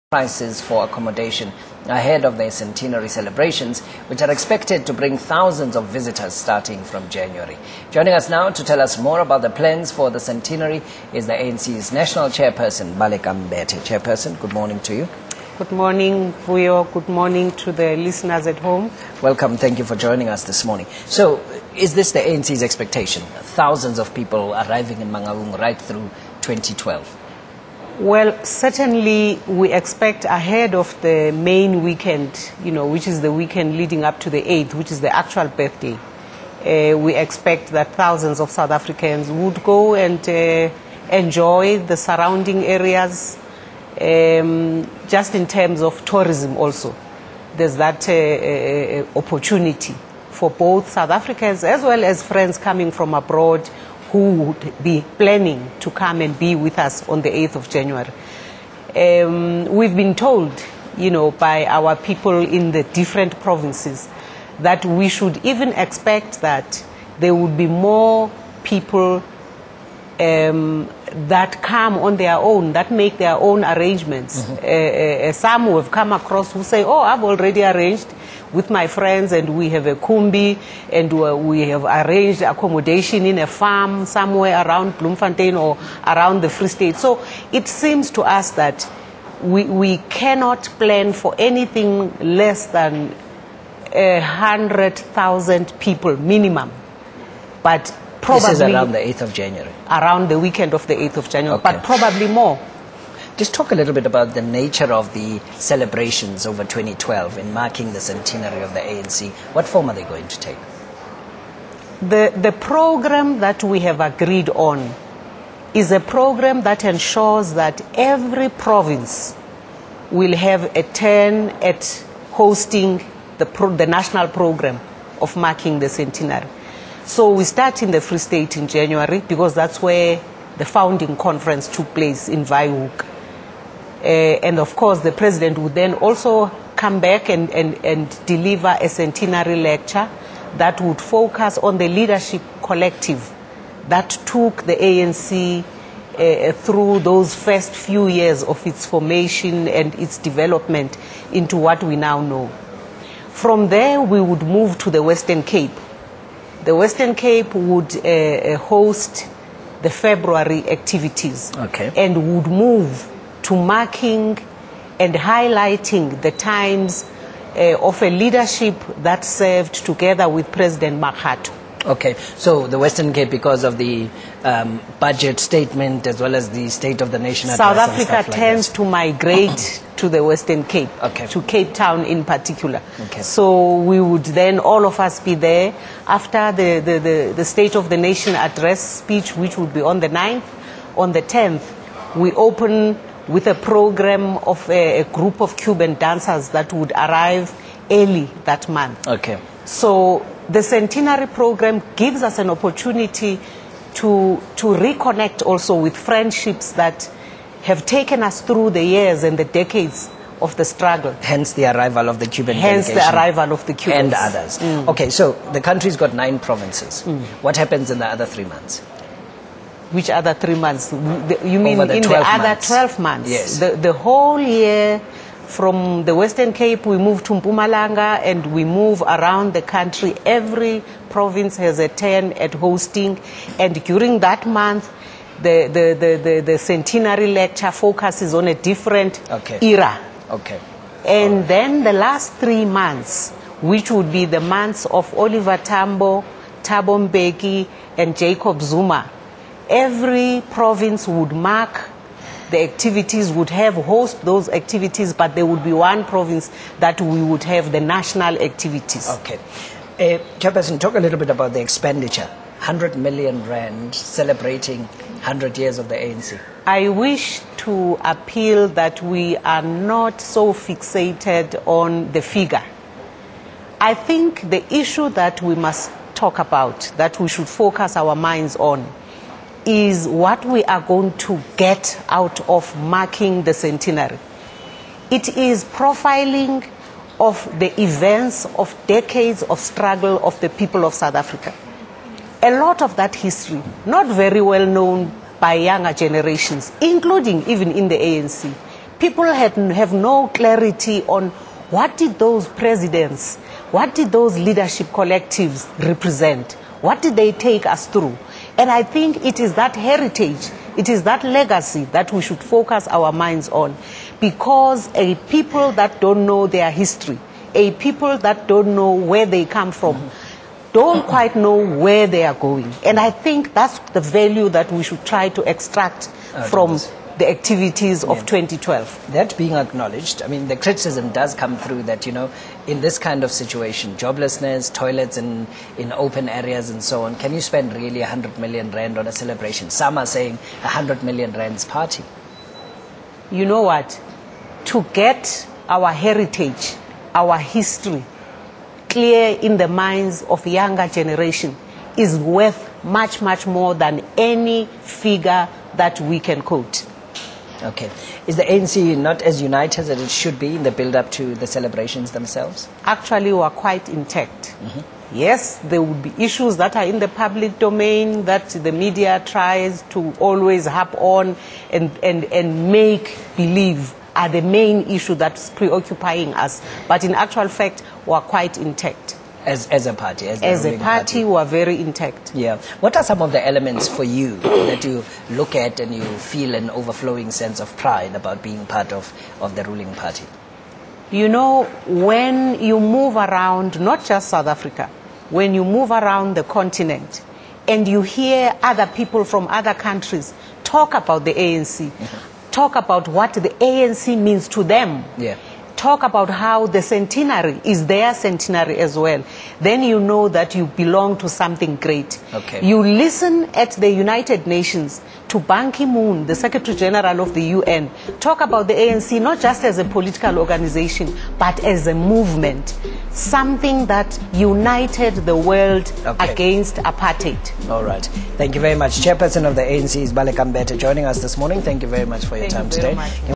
prices for accommodation ahead of their centenary celebrations, which are expected to bring thousands of visitors starting from January. Joining us now to tell us more about the plans for the centenary is the ANC's National Chairperson, Baleka. Chairperson, good morning to you. Good morning, Vuyo. Good morning to the listeners at home. Welcome. Thank you for joining us this morning. So, is this the ANC's expectation? Thousands of people arriving in Mangaung right through 2012? Well, certainly we expect ahead of the main weekend, which is the weekend leading up to the 8th, which is the actual birthday. We expect that thousands of South Africans would go and enjoy the surrounding areas, just in terms of tourism also. There's that opportunity for both South Africans as well as friends coming from abroad who would be planning to come and be with us on the 8th of January. We've been told, by our people in the different provinces that we should even expect that there would be more people that come on their own, that make their own arrangements. Some who have come across who say, oh, I've already arranged with my friends and we have a kumbi and we have arranged accommodation in a farm somewhere around Bloemfontein or around the Free State. So it seems to us that we cannot plan for anything less than 100,000 people minimum. But probably this is around the 8th of January. Around the weekend of the 8th of January, okay. But probably more. Just talk a little bit about the nature of the celebrations over 2012 in marking the centenary of the ANC. What form are they going to take? The program that we have agreed on is a program that ensures that every province will have a turn at hosting the national program of marking the centenary. So we start in the Free State in January because that's where the founding conference took place in Vryhoek. And of course the president would then also come back and deliver a centenary lecture that would focus on the leadership collective that took the ANC through those first few years of its formation and its development into what we now know. From there we would move to the Western Cape. The Western Cape would host the February activities, okay, and would move to marking and highlighting the times of a leadership that served together with President Makhato. Okay, so the Western Cape, because of the budget statement as well as the State of the Nation address, South Africa tends to migrate to the Western Cape, okay, to Cape Town in particular. Okay. So we would then, all of us, be there after the State of the Nation address speech, which would be on the 9th. On the 10th, we open with a program of a group of Cuban dancers that would arrive early that month. Okay. So the centenary program gives us an opportunity to reconnect also with friendships that have taken us through the years and the decades of the struggle. Hence the arrival of the Cuban Hence delegation. the arrival of the Cubans. And others. Okay, so the country's got 9 provinces. What happens in the other 3 months? Which other 3 months? You mean in the other 12 months? Yes. The whole year, from the Western Cape, we move to Mpumalanga and we move around the country. Every province has a turn at hosting, and during that month, the centenary lecture focuses on a different era. Okay. And then the last 3 months, which would be the months of Oliver Tambo, Thabo Mbeki, and Jacob Zuma, every province would mark the activities, would host those activities, but there would be one province that we would have the national activities. Okay. Chairperson, talk a little bit about the expenditure. 100 million rand celebrating 100 years of the ANC. I wish to appeal that we are not so fixated on the figure. I think the issue that we must talk about, that we should focus our minds on, is what we are going to get out of marking the centenary. It is profiling of the events of decades of struggle of the people of South Africa. A lot of that history, not very well known by younger generations, including even in the ANC, people have no clarity on what did those presidents, what did those leadership collectives represent? What did they take us through? And I think it is that heritage, it is that legacy that we should focus our minds on, because a people that don't know their history, a people that don't know where they come from, don't quite know where they are going. And I think that's the value that we should try to extract from the activities of 2012. That being acknowledged, I mean, the criticism does come through that, you know, in this kind of situation, joblessness, toilets in open areas and so on, can you spend really 100 million rand on a celebration? Some are saying 100 million rand's party. You know what? To get our heritage, our history clear in the minds of younger generation is worth much, much more than any figure that we can quote. Okay. Is the ANC not as united as it should be in the build-up to the celebrations themselves? Actually, we are quite intact. Yes, there would be issues that are in the public domain that the media tries to always harp on and make believe are the main issue that's preoccupying us. But in actual fact, we are quite intact. As a party? As a party, we are very intact. Yeah. What are some of the elements for you that you look at and you feel an overflowing sense of pride about being part of the ruling party? You know, when you move around, not just South Africa, when you move around the continent and you hear other people from other countries talk about the ANC, talk about what the ANC means to them, talk about how the centenary is their centenary as well, then you know that you belong to something great. Okay. You listen at the United Nations to Ban Ki-moon, the Secretary General of the UN, talk about the ANC not just as a political organization, but as a movement, something that united the world against apartheid. All right. Thank you very much. Chairperson of the ANC is Baleka joining us this morning. Thank you very much for your time today.